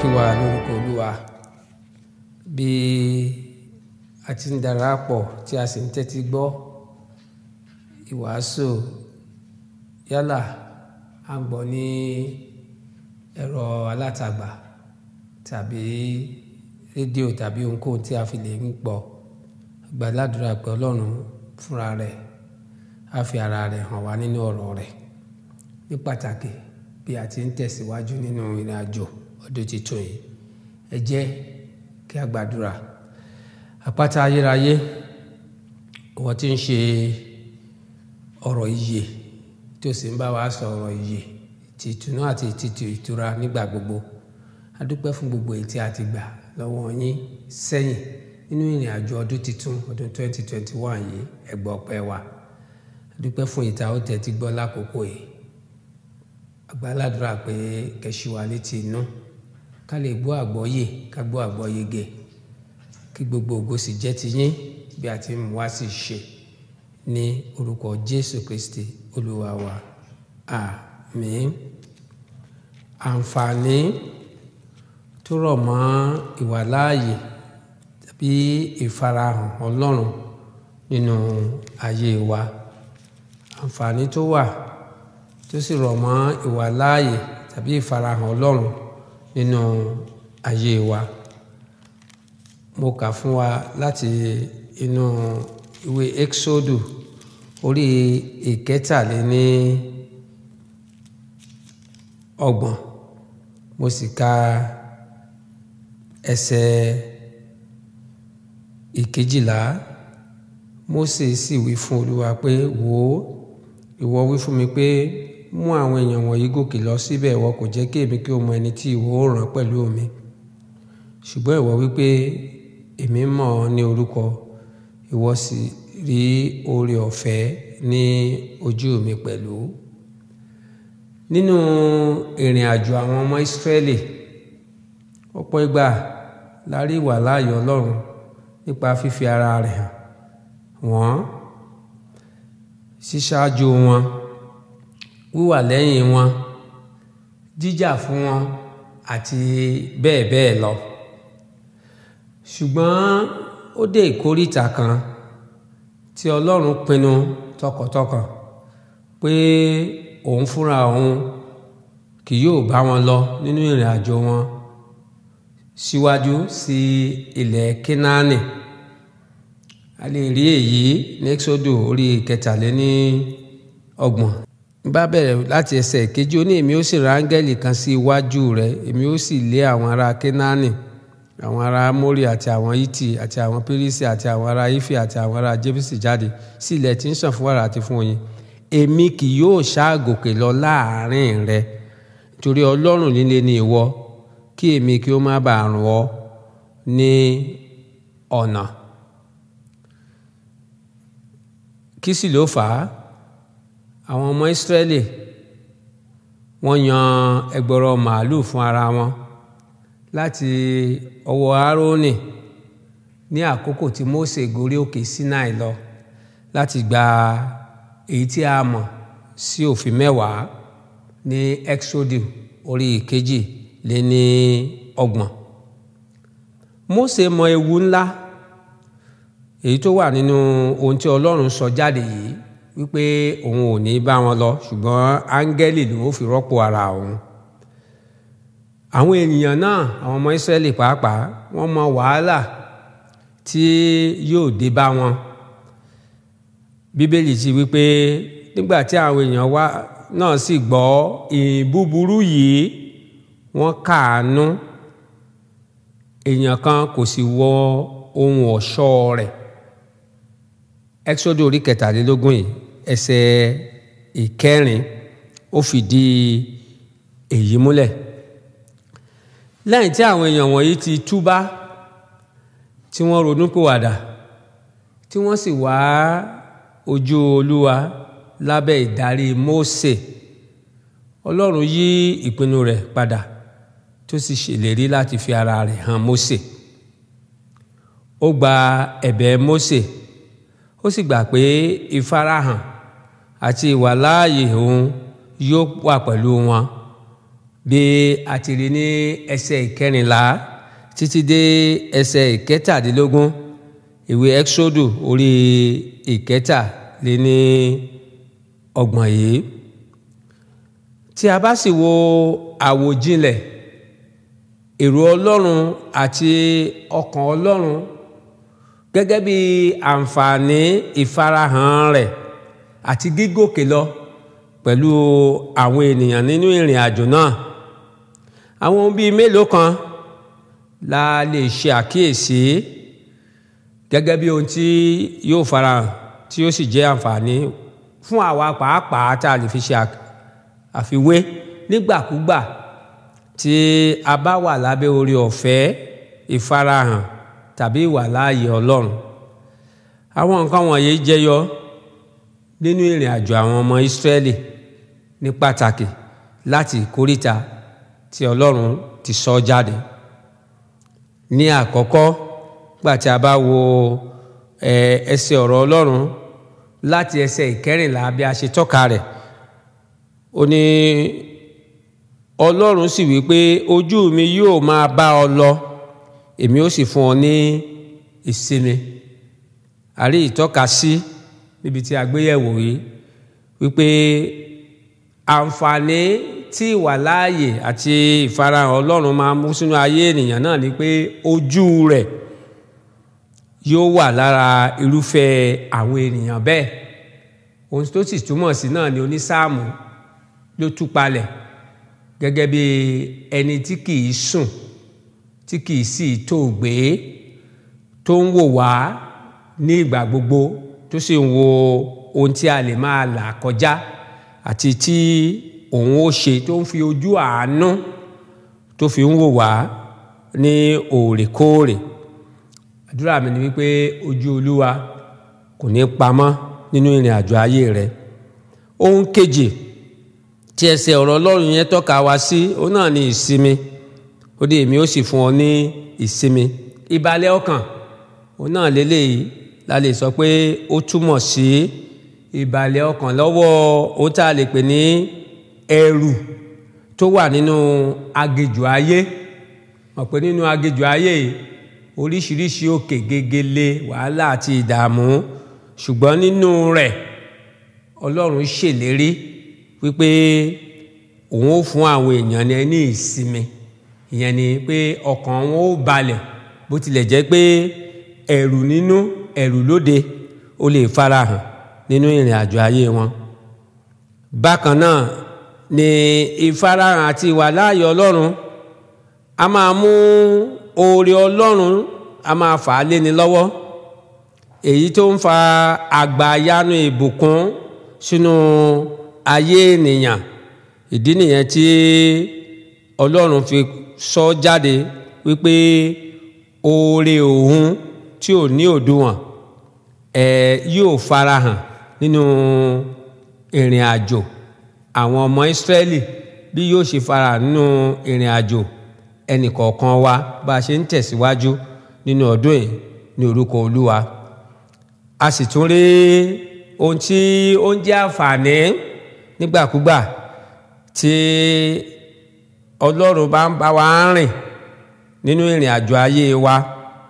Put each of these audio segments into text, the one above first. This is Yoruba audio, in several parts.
kí wa lórúkọ Olúwa bí a ti ń darapọ̀ tí a sì ń tẹ́tí gbọ́ ìwàásù yálà a gbọ́ ní ẹ̀rọ alátagbà tàbí rédíò tàbí ohunkóhun tí a fi lè ń gbọ́. Gbàdúrà pé Ọlọ́run fúnra rẹ̀ á fi ara rẹ̀ hàn wá nínú ọ̀rọ̀ rẹ̀ ní pàtàkì bí a ti ń tẹ̀síwájú nínú ìrìn àjò ọdún tuntun yìí. Ẹ jẹ́ kí a gbàdúrà. Àpáta ayérayé, ìwọ tí ń ṣe ọ̀rọ̀ ìyè tí ó sì ń bá wa sọ ọ̀rọ̀ ìyè ti ìtùnú àti ti ìtura nígbà gbogbo. A dúpẹ́ fún gbogbo èyí tí a ti gbà lọ́wọ́ yín sẹ́yìn nínú ìrìn àjò ọdún tuntun ọdún 2021 yìí. Ẹ gbọ́ ọpẹ́ wa. A dúpẹ́ fún ìta ó tẹ́tí gbọ́ lákòókò yìí. Àgbàládùra pé kẹ́ṣí wa létí inú ká lè gbọ́ àgbọ́yé ká gbọ́ àgbọ́yege kí gbogbo ògo sì jẹ́ ti yín bí a ti ń wá sí ṣe ní orúkọ Jésù Kristi Olúwa wa. Àmín. Àǹfààní tó rọ̀ mọ́ ìwàláàyè tàbí ìfarahàn Ọlọ́run nínú ayé wa. Àǹfààní tó wà tó sì rọ̀ mọ́ ìwàláàyè tàbí ìfarahàn Ọlọ́run nínú ayé wa. Mo kà fún wa láti inú ìwé Exodus orí 33. Mo sì ka ẹsẹ̀ 12. Mósè sì wí fún Olúwa pé, wò ó, ìwọ wí fún mi pé mú àwọn èèyàn wọ̀nyí gòkè lọ síbẹ̀, ìwọ kò jẹ́ kí èmi kí ó mọ ẹni tí ìwọ ó rán pẹ̀lú mi. Ṣùgbọ́n ìwọ wí pé èmi mọ̀ ọ́ ní orúkọ, ìwọ sì rí oore ọ̀fẹ́ ní ojú mi pẹ̀lú. Nínú ìrìn àjò àwọn ọmọ Ísírẹ́lì, ọ̀pọ̀ ìgbà la rí ìwàláàyè Ọlọ́run nípa fífi ara rẹ̀ hàn wọ́n, ṣíṣáájú wọn, wíwà lẹ́yìn wọn, jíjà fún wọn àti bẹ́ẹ̀ bẹ́ẹ̀ lọ. Ṣùgbọ́n ó dé ìkóríta kan tí Ọlọ́run pinnu tọkàntọkàn pé òun fúnra òun kì yóò bá wọn lọ nínú ìrìn àjò wọn síwájú sí ilẹ̀ Kénáánì. A lè rí èyí ní Exodus orí 33. Bá bẹ̀rẹ̀ láti ẹsẹ̀ 1, ó ní èmi ó sì rán áńgẹ́lì kan sí iwájú rẹ̀, èmi ó sì lé àwọn ará Kénáánì, àwọn ará Amórì àti àwọn Hítì àti àwọn Pérísì àti àwọn ará Ífì àti àwọn ará Jébúsì jáde sí ilẹ̀ tí ń sàn fún wàrà àti fún oyin. Èmi kì yóò ṣáàgòkè lọ láàrin rẹ, nítorí Ọlọ́run líle ni ìwọ, kí èmi kí ó má bàa run ọ́ ní ọ̀nà. Kí sì ló fà á? Àwọn ọmọ Ísírẹ́lì wọ́n yan ẹgbọrọ màálù fún ara wọn láti ọwọ́ Árónì ní àkókò tí Mósè gorí òkè Sínáì lọ láti gba èyí tí a mọ̀ sí òfin 10 ní Exodus orí 22. Mósè mọ ewu ńlá èyí tó wà nínú ohun tí Ọlọ́run sọ jáde yìí, wípé òun ò ní bá wọn lọ, ṣùgbọ́n áńgẹ́lì ló fi rọ́pò ara òun. Àwọn ènìyàn náà, àwọn ọmọ Ísírẹ́lì pàápàá, wọ́n mọ wàhálà tí yóò dé bá wọn. Bíbélì ti wípé nígbà tí àwọn èèyàn wa náà sì gbọ́ ìhìn búburú yìí, wọ́n káàánú. Èèyàn kan kò sì wọ ohun ọ̀ṣọ́ rẹ̀. Exodus orí 23 yìí, ẹsẹ̀ 4 ó fìdí èyí múlẹ̀. Lẹ́yìn tí àwọn èèyàn wọ̀nyí ti túbá, tí wọ́n ronúpìwàdà, tí wọ́n sì wá ojú Olúwa lábẹ́ ìdarí Mósè, Ọlọ́run yí ìpinnu rẹ̀ padà tó sì ṣèlérí láti fi ara rẹ̀ hàn Mósè. Ó gba ẹ̀bẹ̀ Mósè, ó sì gbà pé ìfarahàn àti ìwàláàyè òun yóò wà pẹ̀lú wọn bí a ti rí ní ẹsẹ̀ ìkẹrìnlá títí dé ẹsẹ̀ ìkẹtàdínlógún ìwé Ẹ́kísódù orí ìkẹtàléní ọgbọ̀n yìí. Tí a bá sì wo àwòjinlẹ̀ èrò Ọlọ́run àti ọkàn Ọlọ́run gẹ́gẹ́ bí àǹfààní ìfarahàn rẹ̀ àti gígòkè lọ pẹ̀lú àwọn ènìyàn nínú ìrìn àjò náà, àwọn ohun bíi mélòó kan la lè ṣe àkíyèsí gẹ́gẹ́ bí ohun tí yóò farahàn tí ó sì jẹ́ àǹfààní fún àwa pàápàá tá a lè fi ṣe àfiwé nígbàkúgbà tí a bá wà lábẹ́ oore ọ̀fẹ́ ìfarahàn tàbí ìwàláàyè Ọlọ́run. Àwọn nǹkan wọ̀nyí jẹyọ nínú ìrìn àjò àwọn ọmọ Ísírẹ́lì ní pàtàkì láti ìkóríta tí Ọlọ́run ti sọ jáde. Ní àkọ́kọ́, gbà tí a bá wo ẹsẹ̀ ọ̀rọ̀ Ọlọ́run láti ẹsẹ̀ ìkẹrìnlá bí a ṣe tọ́ka rẹ̀, ó ní Ọlọ́run sì wí pé ojú mi yóò máa bá ọ lọ, èmi ó sì fún ọ ní ìsinmi. A rí ìtọ́ka sí níbi tí a gbé yẹ̀wò yìí wípé àǹfààní tí ìwàláàyè àti ìfarahàn Ọlọ́run máa mú sínú ayé ènìyàn náà ni pé ojú rẹ̀ yóò wà lára irúfẹ́ àwọn ènìyàn bẹ́ẹ̀. Ohun tó sì túmọ̀ sí náà ni onísáàmù ló tú palẹ̀ gẹ́gẹ́ bí ẹni tí kìí sùn tí kìí sì tòògbé, tó ń wò wá ní ìgbà gbogbo, tó sì ń wo ohun tí a lè máa là kọjá àti tí òun ó ṣe, tó ń fi ojú àánú tó fi ń wò wá ní òòrèkóòrè. Àdúrà mi ni wípé ojú Olúwa kò ní pamọ́ nínú ìrìn àjò ayé rẹ. Ohun kejì tí ẹsẹ̀ ọ̀rọ̀ Ọlọ́run yẹn tọ́ka wá sí, ó náà ni ìsinmi. Ó ní èmi ó sì fún ọ ní ìsinmi. Ìbàlẹ̀ ọkàn, ó náà lélẹ́yìí la lè sọ pé ó túmọ̀ sí ìbàlẹ̀ ọkàn lọ́wọ́ ó tá a lè pè ní ẹrù tó wà nínú aginjù ayé. Mọ̀ pé nínú aginjù ayé oríṣiríṣi òkè gegele, wàhálà àti ìdààmú, ṣùgbọ́n nínú rẹ̀ Ọlọ́run ṣèlérí wípé òun ó fún àwọn èèyàn ní ìsinmi. Ìyẹn ni pé ọkàn wọn ó balẹ̀, bó tilẹ̀ jẹ́ pé ẹ̀rù nínú ẹ̀rù lóde ó lè farahàn nínú ìrìn àjò ayé wọn. Bákan náà ni ìfarahàn àti ìwàláàyè Ọlọ́run a máa mú oore Ọlọ́run a máa fà á léni lọ́wọ́, èyí tó ń fa àgbàyanu ìbùkún sínú ayé ènìyàn. Ìdí nìyẹn tí Ọlọ́run fi sọ jáde wípé oore òun tí ò ní òdiwọ̀n yóò farahàn nínú ìrìn àjò àwọn ọmọ Ísírẹ́lì bí yóò ṣe farahàn nínú ìrìn àjò ẹnìkọ̀ọ̀kan wa bá a ṣe ń tẹ̀síwájú nínú ọdún yìí ní orúkọ Olúwa. A sì tún rí ohun tí ó ń jẹ́ àǹfààní nígbàkúgbà tí Ọlọ́run bá ń bá wa rìn nínú ìrìn àjò ayé wa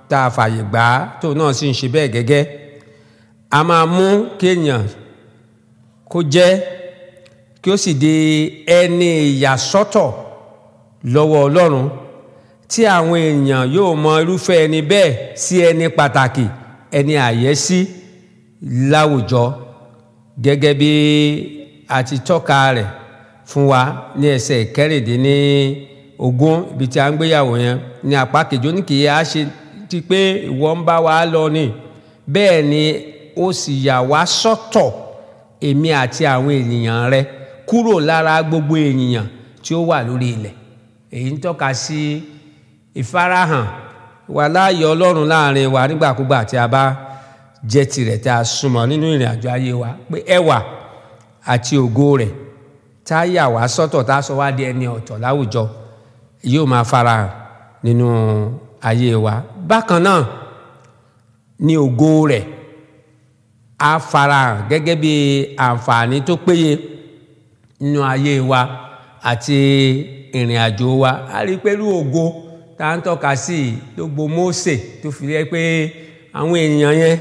tá a fàyè gbà á, tó náà sì ń ṣe bẹ́ẹ̀ gẹ́gẹ́. A máa mú kéèyàn kó jẹ́ kí ó sì di ẹni ìyàsọ́tọ̀ lọ́wọ́ Ọlọ́run, tí àwọn èèyàn yóò mọ irúfẹ́ ẹni bẹ́ẹ̀ sí ẹni pàtàkì, ẹni àyẹ́sí láwùjọ, gẹ́gẹ́ bí a ti tọ́ka rẹ̀ fún wa ní ẹsẹ̀ ìkẹrìndínlógún ibi tí a ń gbéyàwó yẹn ní apá kejì. Ó ní kì í á ṣe ti pé ìwọ ń bá wa lọ ni, bẹ́ẹ̀ ni ó sì yà wá sọ́tọ̀ èmi àti àwọn ènìyàn rẹ kúrò lára gbogbo ènìyàn tí ó wà lórí ilẹ̀. Èyí ń tọ́ka sí ìfarahàn ìwàláàyè Ọlọ́run láàrin wa nígbàkúgbà tí a bá jẹ́ tirẹ̀, tí a súnmọ́ nínú ìrìn àjò ayé wa, pé ẹwà àti ògo rẹ̀ tá a yà wá sọ́tọ̀, tá a sọ wá di ẹni ọ̀tọ̀ láwùjọ, yóò máa farahàn nínú ayé wa. Bákan náà ni ògo rẹ̀ á farahàn gẹ́gẹ́ bí àǹfààní tó péye nínú ayé wa àti ìrìn àjò wa. A rí pé irú ògo tá ń tọ́ka sí lógo Mósè tó fi rí pé àwọn ènìyàn yẹn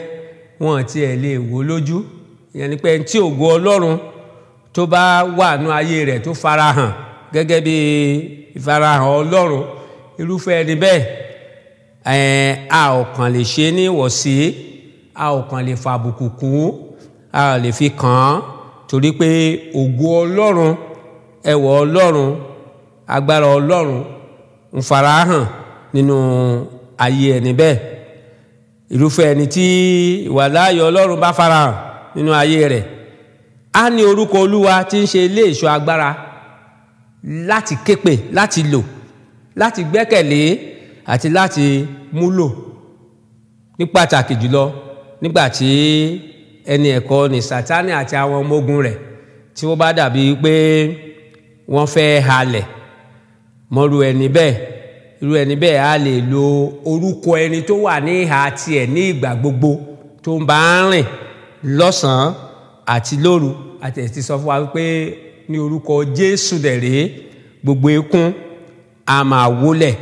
wọn tiẹ̀ lè wò lójú. Ìyẹn ni pé tí ògo Ọlọ́run tó bá wà nú ayé rẹ̀ tó farahàn gẹ́gẹ́ bí ìfarahàn Ọlọ́run, irúfẹ́ ẹni bẹ́ẹ̀ a ò kàn lè ṣe ní ìwọ̀sí, a ò kàn lè fàbùkù kù, a ò lè fi kàn án, torí pé ògo Ọlọ́run, ẹwà Ọlọ́run, agbára Ọlọ́run ń farahàn nínú ayé ẹni bẹ́ẹ̀. Irúfẹ́ ẹni tí ìwàláàyè Ọlọ́run bá farahàn nínú ayé rẹ̀, a ní orúkọ Olúwa tí ń ṣe ilé ìṣọ́ agbára láti képe, láti lò, láti gbẹ́kẹ̀lé àti láti múlò. Ní pàtàkì jùlọ nígbàtí ẹni ẹ̀kọ́ ni Sátánì àti àwọn ọmọ ogun rẹ̀ tí wọ́n bá dàbí pé wọ́n fẹ́ halẹ̀ mọ́rú ẹni bẹ́ẹ̀. Irú ẹni bẹ́ẹ̀ á lè lo orúkọ ẹni tó wà ní ìhà tiẹ̀ ní ìgbà gbogbo tó ń bá ń rìn lọ́sàn-án àti lóru. Àti ẹ̀ ti sọ fún wa wípé ní orúkọ Jésù dẹ̀rẹ́ gbogbo eékún a máa wólẹ̀.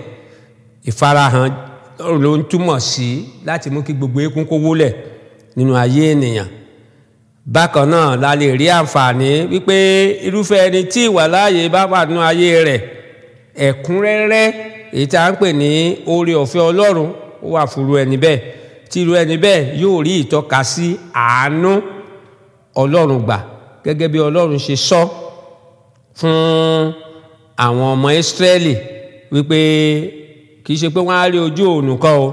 Ìfarahàn ló ń túmọ̀ sí láti mú kí gbogbo eékún kó wólẹ̀ nínú ayé ènìyàn. Bákan náà la lè rí àǹfààní wípé irúfẹ́ ẹni tí ìwàláàyè bá wà nínú ayé rẹ̀, ẹ̀kúnrẹ́rẹ́ èyí tí a ń pè ní oore ọ̀fẹ́ Ọlọ́run ó wà fún irú ẹni bẹ́ẹ̀, tí irú ẹni bẹ́ẹ̀ yóò rí ìtọ́ka sí àánú Ọlọ́run gbà gẹ́gẹ́ bí Ọlọ́run ṣe sọ fún àwọn ọmọ Ísírẹ́lì wípé kìí ṣe pé wọ́n á rí ojú òòrùn kan o,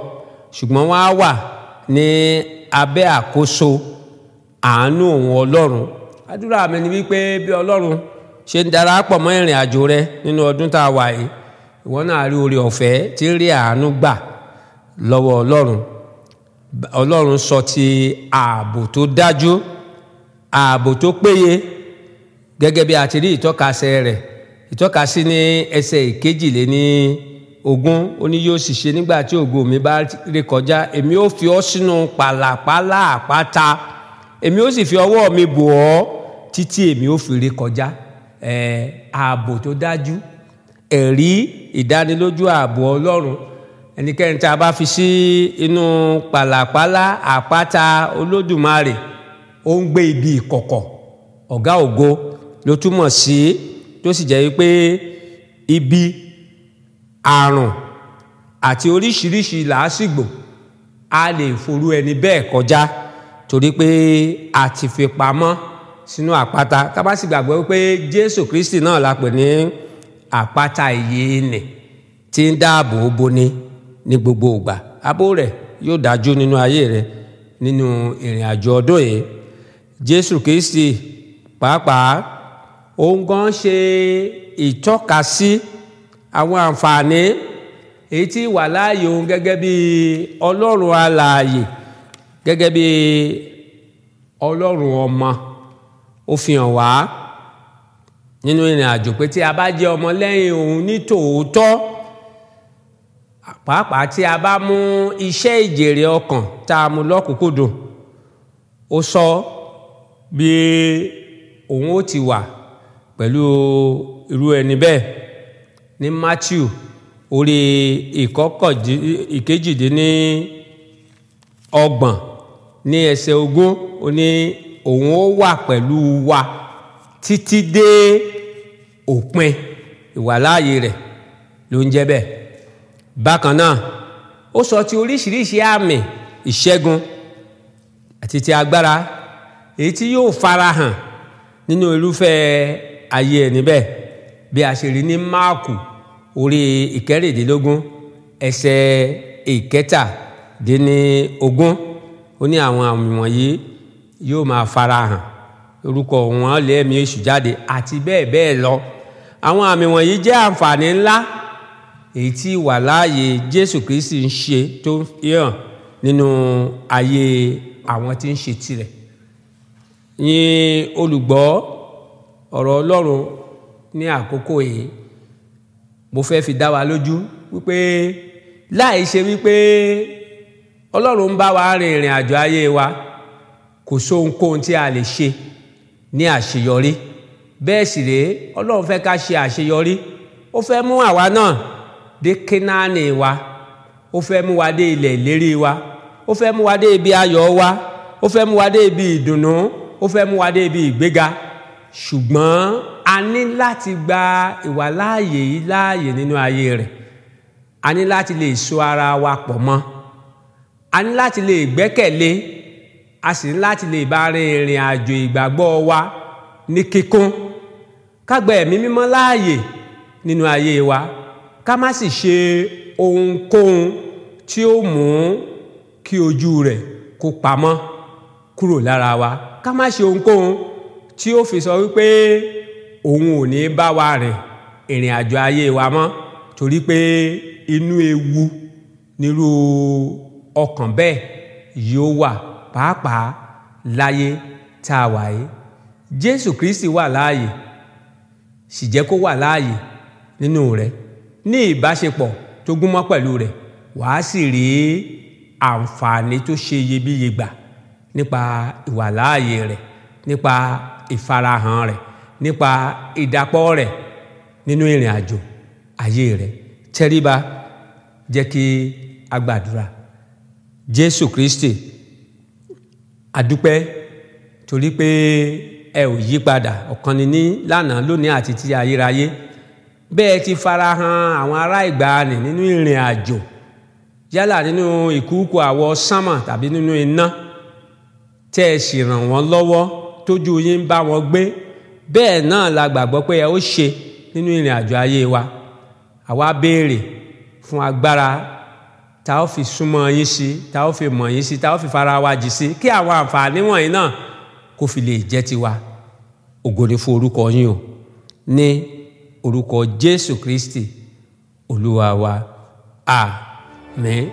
ṣùgbọ́n wọ́n á wà ní abẹ́ àkóso àánú òun Ọlọ́run. Àdúrà mi ni wípé bí Ọlọ́run ṣe ń darapọ̀ mọ́ ìrìn àjò rẹ nínú ọdún tá a wà yìí, ìwọ náà rí oore ọ̀fẹ́ tí ń rí àánú gbà lọ́wọ́ Ọlọ́run. Ọlọ́run sọ ti ààbò tó dájú, ààbò tó péye, gẹ́gẹ́ bí a ti rí ìtọ́kasẹ̀ rẹ̀, ìtọ́kasí ní ẹsẹ̀ 22. Ó ní yóò sì ṣe nígbà tí ògo mi bá ré kọjá, èmi ó fi ọ́ sínú pàlàpálá àpáta, èmi ó sì fi ọwọ́ mi bò ọ́ títí èmi ó fi ré kọjá. Ààbò tó dájú, ẹ̀rí ìdánilójú ààbò Ọlọ́run. Ẹnikẹ́ni tí a bá fi sí inú pàlàpálá àpáta Olódùmarè, ó ń gbé ibi ìkọ̀kọ̀, ọ̀gá ògo ló túmọ̀ sí, tó sì jẹ́ wípé ibi, àrùn àti oríṣiríṣi làásìgbò a lè forú ẹni bẹ́ẹ̀ kọjá, torí pé a ti fi pamọ́ sínú àpáta. Ká bá sì gbàgbọ́ wípé Jésù Kristi náà la pè ní àpáta ìyè nì tí ń dáàbò boni ní gbogbo ìgbà. Ààbò rẹ̀ yóò dájú nínú ayé rẹ̀ nínú ìrìn àjò ọdún yìí. Jésù Kristi pàápàá òun gan ṣe ìtọ́kasí àwọn àǹfààní èyí tí wà láàyè òun gẹ́gẹ́ bí Ọlọ́run alààyè, gẹ́gẹ́ bí Ọlọ́run ọmọ. Ó fi hàn wá nínú ìrìn àjò pé tí a bá jẹ́ ọmọ lẹ́yìn òun ní tòótọ́, pàápàá tí a bá mú iṣẹ́ ìjèrè ọkàn tá a mú lọ́kùnkúndùn, ó sọ bí òun ó ti wà pẹ̀lú irú ẹni bẹ́ẹ̀ ní Matthew orí 28 ní ẹsẹ̀ 20. Ó ní òun ó wà pẹ̀lú wa títí dé òpin. Ìwàláàyè rẹ̀ ló ń jẹ́ bẹ́ẹ̀. Bákan náà ó sọ ti oríṣiríṣi àmì ìṣẹ́gun àti ti agbára èyí tí yóò farahàn nínú irúfẹ́ ayé ẹni bẹ́ẹ̀, bí a ṣe rí ní Máàkù orí 16 ẹsẹ̀ 17. Ó ní àwọn àmì wọ̀nyí yóò máa farahàn, orúkọ wọn lé ẹ̀mí èṣù jáde àti bẹ́ẹ̀ bẹ́ẹ̀ lọ. Àwọn àmì wọ̀nyí jẹ́ àǹfààní ńlá èyí tí ìwàláàyè Jésù Kristi ń ṣe tó hàn nínú ayé àwọn tí ń ṣe tirẹ̀. Yín olùgbọ́ ọ̀rọ̀ Ọlọ́run ní àkókò yìí, mo fẹ́ fi dá wa lójú wípé láì ṣe wípé Ọlọ́run ń bá wa rin ìrìn àjò ayé wa, kò sóhunkóhun tí a lè ṣe ní àṣeyọrí. Bẹ́ẹ̀ sì rèé, Ọlọ́run fẹ́ ká ṣe àṣeyọrí ó fẹ́ mú àwa náà dé Kénáánì wa, ó fẹ́ mú wa dé ilẹ̀ ìlérí wa, ó fẹ́ mú wa dé ibi ayọ̀ wa, ó fẹ́ mú wa dé ibi ìdùnnú, ó fẹ́ mú wa dé ibi ìgbéga. Ṣùgbọ́n a ní láti gba ìwàláàyè yìí láàyè nínú ayé rẹ̀. A ní láti lè so ara wa pọ̀ mọ́, a ní láti lè gbẹ́kẹ̀lé, a sì ní láti lè bá rin ìrìn àjò ìgbàgbọ́ wa ní kíkún. Ká gba ẹ̀mí mímọ́ láàyè nínú ayé wa, ká má sì ṣe ohunkóhun tí ó mú kí ojú rẹ̀ kó pamọ́ kúrò lára wa. Ká má ṣe ohunkóhun tí ó fi sọ wípé òun ò ní bá wa rìn ìrìn àjò ayé wa mọ́, torí pé inú ewu nírú ọkàn bẹ́ẹ̀ yóò wà, pàápàá láyé tá a wà yìí. Jésù Kristi wà láàyè, sì jẹ́ kó wà láàyè nínú rẹ̀. Ní ìbáṣepọ̀ tó gúnmọ́ pẹ̀lú rẹ̀, wàá sì rí àǹfààní tó ṣe iyebíye gbà nípa ìwàláàyè rẹ̀, nípa ìfarahàn rẹ̀, nípa ìdàpọ̀ rẹ̀ nínú ìrìn àjò ayé rẹ̀. Tẹríba, jẹ́ kí a gbàdúrà. Jésù Kristi, a dúpẹ́ torí pé ẹ ò yí padà, ọ̀kan ni ní lánàá, lónìí àti títí ayérayé. Bẹ́ẹ̀ ti farahàn àwọn ará ìgbàanì nínú ìrìn àjò, yálà nínú ìkúùkù àwọ̀ sánmà tàbí nínú iná, tẹ́ ẹ sì ràn wọ́n lọ́wọ́ tójú yín bá wọn gbé. Bẹ́ẹ̀ náà la gbàgbọ́ pé ẹ ó ṣe nínú ìrìn àjò ayé wa. Àwa béèrè fún agbára tá ó fi súnmọ́ yín sí, tá ó fi mọ̀ yín sí, tá ó fi fara wa jì sí, kí àwọn àǹfààní wọ̀nyí náà kó fi lè jẹ́ tiwa. Ògo ni fún orúkọ yín o, ní orúkọ Jésù Kristi Olúwa wa. Àmín.